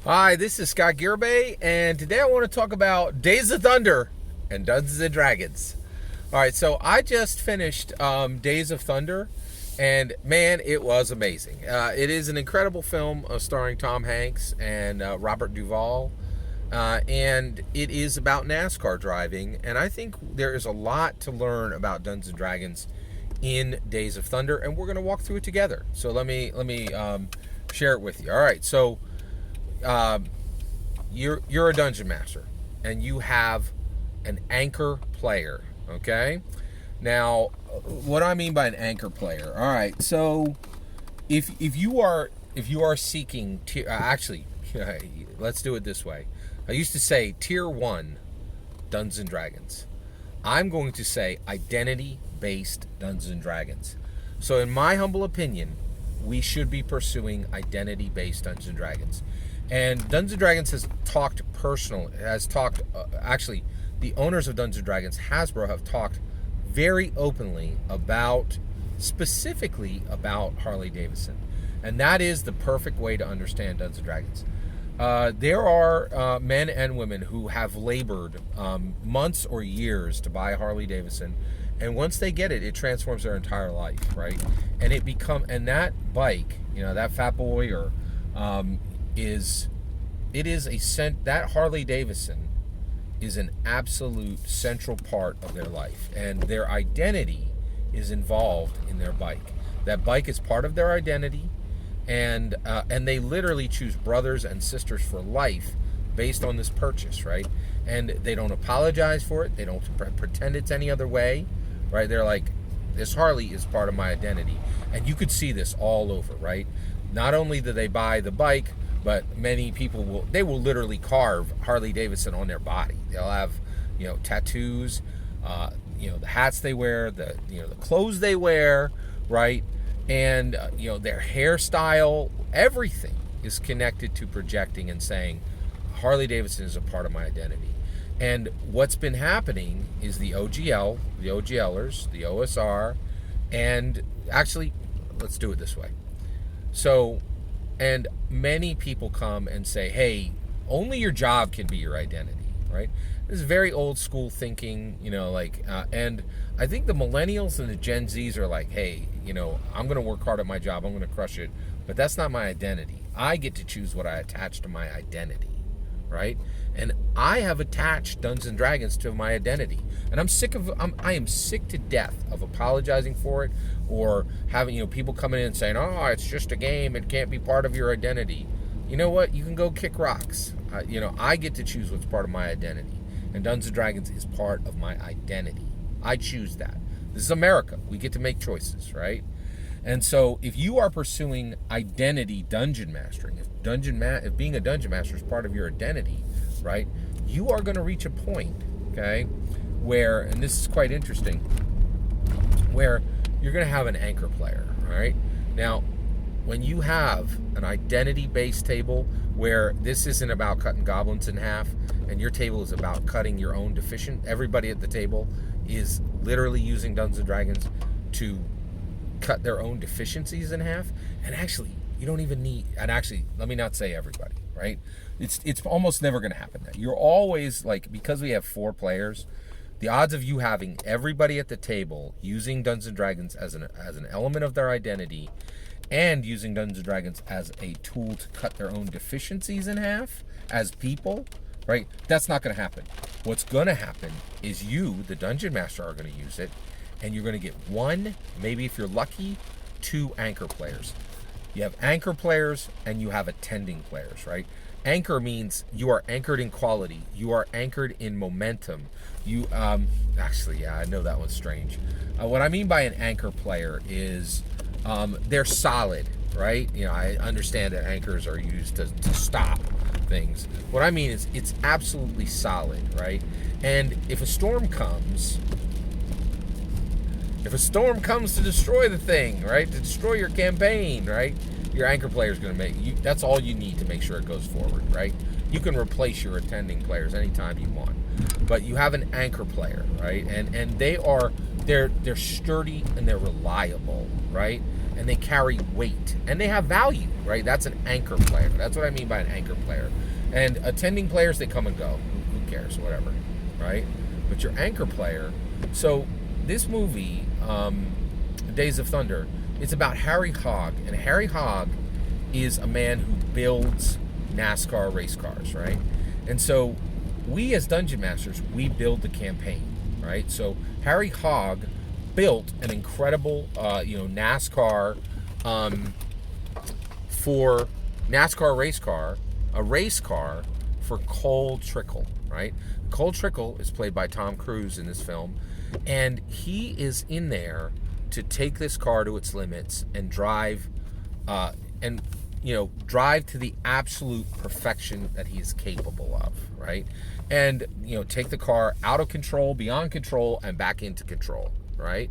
Hi, this is Scott Garibay, and today I want to talk about Days of Thunder and Dungeons and Dragons. All right, so I just finished Days of Thunder, and man, it was amazing. It is an incredible film starring Tom Hanks and Robert Duvall, and it is about NASCAR driving. And I think there is a lot to learn about Dungeons and Dragons in Days of Thunder, and we're going to walk through it together. So let me share it with you. All right, so you're a dungeon master and you have an anchor player. Okay, now what I mean by an anchor player, all right, so if you are seeking actually let's do it this way. I used to say tier 1 Dungeons and Dragons. I'm going to say identity based Dungeons and Dragons. So in my humble opinion, we should be pursuing identity based Dungeons and Dragons. And Dungeons and Dragons has talked actually, the owners of Dungeons and Dragons, Hasbro, have talked very openly about, specifically about Harley Davidson. And that is the perfect way to understand Dungeons and Dragons. There are men and women who have labored months or years to buy Harley Davidson. And once they get it, it transforms their entire life, right? And and that bike, that Fat Boy or that Harley Davidson is an absolute central part of their life, and their identity is involved in their bike. That bike is part of their identity, and they literally choose brothers and sisters for life based on this purchase, right? And they don't apologize for it. They don't pretend it's any other way, right? They're like, this Harley is part of my identity. And you could see this all over, right? Not only do they buy the bike, but many people will literally carve Harley Davidson on their body. They'll have, tattoos, the hats they wear, the clothes they wear, right? And, their hairstyle, everything is connected to projecting and saying, Harley Davidson is a part of my identity. And what's been happening is the OGL, the OGLers, the OSR, and actually, let's do it this way. So, and many people come and say, hey, only your job can be your identity, right? This is very old school thinking, and I think the millennials and the Gen Zs are like, hey, I'm going to work hard at my job, I'm going to crush it, but that's not my identity. I get to choose what I attach to my identity, right? And I have attached Dungeons and Dragons to my identity, and I am sick to death of apologizing for it, or having people coming in and saying, oh, it's just a game, it can't be part of your identity. You know what? You can go kick rocks. I get to choose what's part of my identity, and Dungeons and Dragons is part of my identity. I choose that. This is America. We get to make choices, right? And so if you are pursuing identity dungeon mastering, if being a dungeon master is part of your identity, right, you are going to reach a point, okay, where, and this is quite interesting, where you're going to have an anchor player, all right? Now, when you have an identity-based table where this isn't about cutting goblins in half, and your table is about cutting your own everybody at the table is literally using Dungeons and Dragons to cut their own deficiencies in half. And actually, you don't even need, and actually, let me not say everybody, right? It's almost never going to happen. You're always, because we have 4 players, the odds of you having everybody at the table using Dungeons and Dragons as an element of their identity, and using Dungeons and Dragons as a tool to cut their own deficiencies in half as people, right? That's not going to happen. What's going to happen is you, the Dungeon Master, are going to use it, and you're going to get 1, maybe if you're lucky, 2 anchor players. You have anchor players and you have attending players, right? Anchor means you are anchored in quality. You are anchored in momentum. You, actually, yeah, I know that one's strange. What I mean by an anchor player is they're solid, right? I understand that anchors are used to stop things. What I mean is it's absolutely solid, right? And if a storm comes to destroy the thing, right? To destroy your campaign, right? Your anchor player is going to that's all you need to make sure it goes forward, right? You can replace your attending players anytime you want. But you have an anchor player, right? And they're sturdy and they're reliable, right? and they carry weight, and they have value, right? That's an anchor player. That's what I mean by an anchor player. And attending players, they come and go. Who cares? Whatever, right? But your anchor player. So this movie, Days of Thunder, it's about Harry Hogg, and Harry Hogg is a man who builds NASCAR race cars, right? And so we as Dungeon Masters, we build the campaign, right? So Harry Hogg built an incredible, NASCAR for NASCAR race car, a race car for Cole Trickle, right? Cole Trickle is played by Tom Cruise in this film, and he is in there to take this car to its limits and drive, drive to the absolute perfection that he is capable of, right? And, take the car out of control, beyond control, and back into control, right?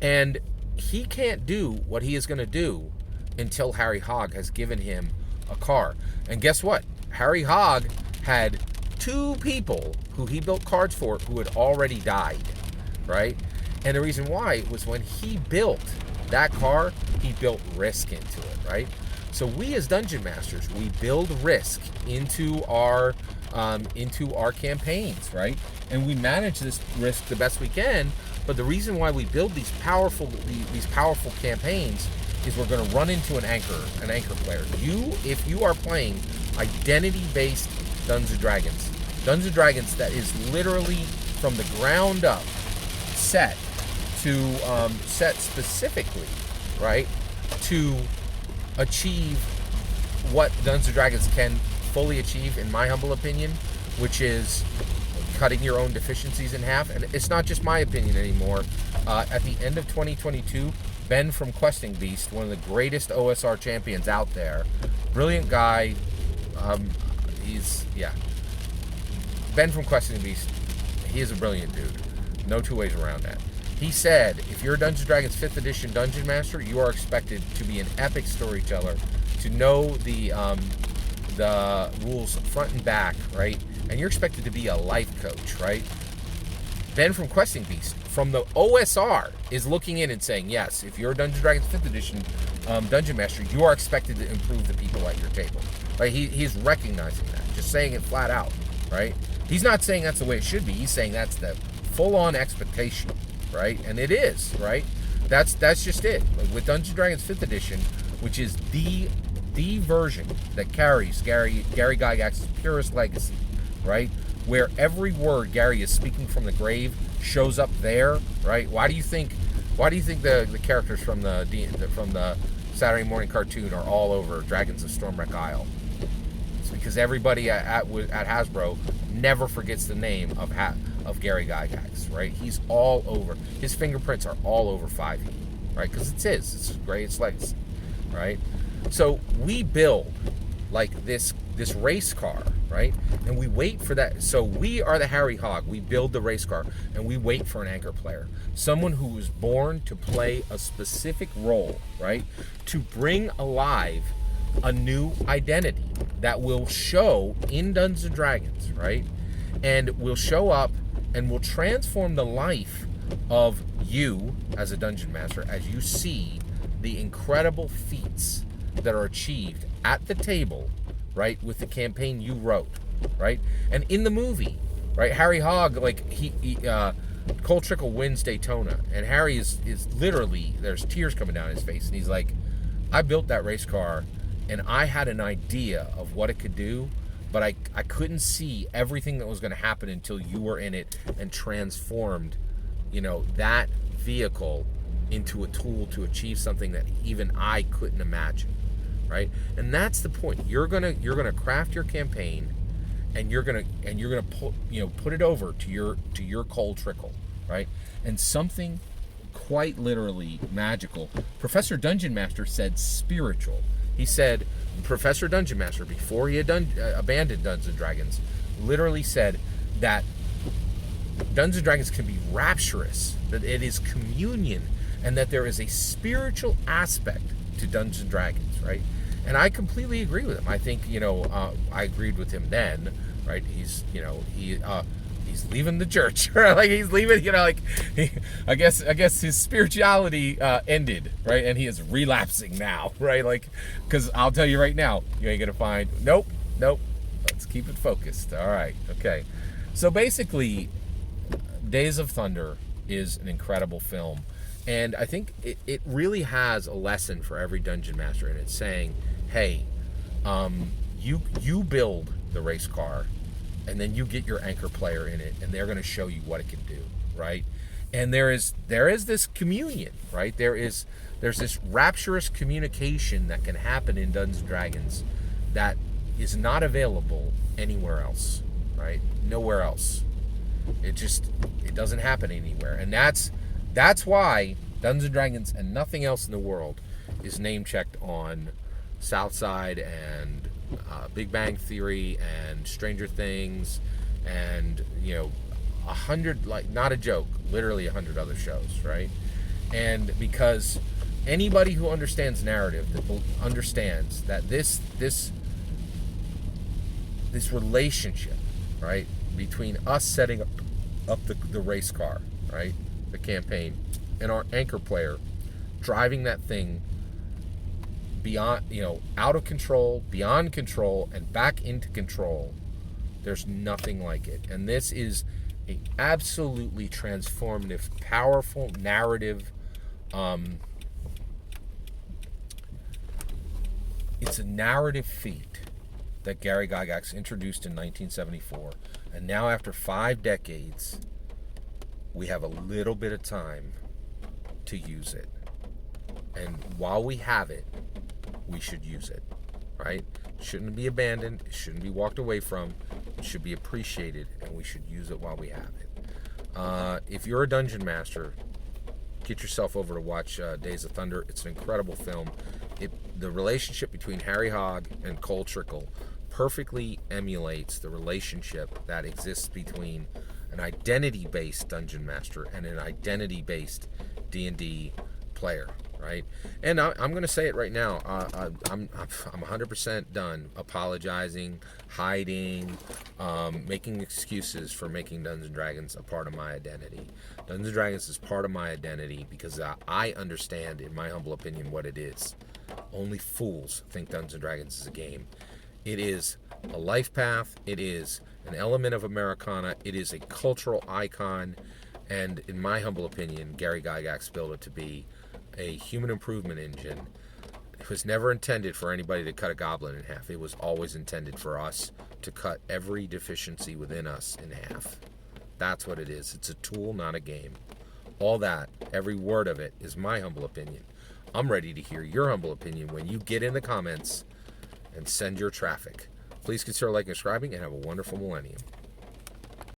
And he can't do what he is going to do until Harry Hogg has given him a car. And guess what? Harry Hogg had 2 people who he built cars for who had already died, right? And the reason why was when he built that car, he built risk into it, right? So we as Dungeon Masters, we build risk into our campaigns, right? And we manage this risk the best we can. But the reason why we build these powerful campaigns is we're going to run into an anchor player. If you are playing identity-based Dungeons & Dragons that is literally from the ground up set specifically, right, to achieve what Dungeons & Dragons can fully achieve, in my humble opinion, which is cutting your own deficiencies in half. And it's not just my opinion anymore. At the end of 2022, Ben from Questing Beast, one of the greatest OSR champions out there, brilliant guy. Ben from Questing Beast, he is a brilliant dude. No 2 ways around that. He said, if you're a Dungeons & Dragons 5th edition Dungeon Master, you are expected to be an epic storyteller, to know the rules front and back, right? And you're expected to be a life coach, right? Ben from Questing Beast, from the OSR, is looking in and saying, yes, if you're a Dungeons & Dragons 5th edition Dungeon Master, you are expected to improve the people at your table, right? He's recognizing that, just saying it flat out, right? He's not saying that's the way it should be. He's saying that's the full-on expectation, right? And it is, right? That's just it. With Dungeons & Dragons 5th edition, which is the version that carries Gary Gygax's purest legacy, right? Where every word Gary is speaking from the grave shows up there, right? Why do you think the characters from the Saturday morning cartoon are all over Dragons of Stormwreck Isle? It's because everybody at Hasbro never forgets the name of Gary Gygax, right? He's all over. His fingerprints are all over 5e, right? Because it's his. It's his greatest legacy, right? So we build like this race car, right? And we wait for that. So we are the Harry Hogg. We build the race car, and we wait for an anchor player, someone who was born to play a specific role, right? To bring alive a new identity that will show in Dungeons & Dragons, right? And will show up and will transform the life of you as a Dungeon Master as you see the incredible feats that are achieved at the table, right, with the campaign you wrote, right? And in the movie, right, Harry Hogg, like, Cole Trickle wins Daytona, and Harry is literally, there's tears coming down his face, and he's like, I built that race car, and I had an idea of what it could do, but I couldn't see everything that was going to happen until you were in it and transformed, that vehicle into a tool to achieve something that even I couldn't imagine, right? And that's the point. You're gonna craft your campaign, and you're gonna put it over to your Cole Trickle, right? And something quite literally magical. Professor Dungeon Master said spiritual. He said, Professor Dungeon Master, before he had abandoned Dungeons & Dragons, literally said that Dungeons & Dragons can be rapturous, that it is communion, and that there is a spiritual aspect to Dungeons & Dragons, right? And I completely agree with him. I think, I agreed with him then, right? he's leaving the church. Like he's leaving, like I guess his spirituality ended, right? And he is relapsing now, right? Like, because I'll tell you right now, you ain't gonna find. Nope. Let's keep it focused. All right. Okay. So basically, Days of Thunder is an incredible film, and I think it really has a lesson for every dungeon master, and it's saying, hey, you build the race car, and then you get your anchor player in it, and they're going to show you what it can do, right? And there is this communion, right? There's this rapturous communication that can happen in Dungeons and Dragons that is not available anywhere else, right? Nowhere else. It doesn't happen anywhere, and that's why Dungeons and Dragons and nothing else in the world is name checked on Southside and Big Bang Theory and Stranger Things and 100, like, not a joke, literally 100 other shows, right? And because anybody who understands narrative that understands that this relationship, right, between us setting up the race car, right, the campaign, and our anchor player driving that thing beyond, out of control, beyond control, and back into control, there's nothing like it. And this is a absolutely transformative, powerful narrative. It's a narrative feat that Gary Gygax introduced in 1974, and now after 5 decades, we have a little bit of time to use it. And while we have it, we should use it, right? It shouldn't be abandoned. It shouldn't be walked away from. It should be appreciated, and we should use it while we have it. If you're a dungeon master, get yourself over to watch Days of Thunder. It's an incredible film. The relationship between Harry Hogg and Cole Trickle perfectly emulates the relationship that exists between an identity-based dungeon master and an identity-based D&D player, right? And I'm going to say it right now. I'm 100% done apologizing, hiding, making excuses for making Dungeons & Dragons a part of my identity. Dungeons & Dragons is part of my identity because I understand, in my humble opinion, what it is. Only fools think Dungeons & Dragons is a game. It is a life path. It is an element of Americana. It is a cultural icon. And in my humble opinion, Gary Gygax built it to be a human improvement engine. It was never intended for anybody to cut a goblin in half. It was always intended for us to cut every deficiency within us in half. That's what it is. It's a tool, not a game. All that, every word of it, is my humble opinion. I'm ready to hear your humble opinion when you get in the comments and send your traffic. Please consider liking and subscribing, and have a wonderful millennium.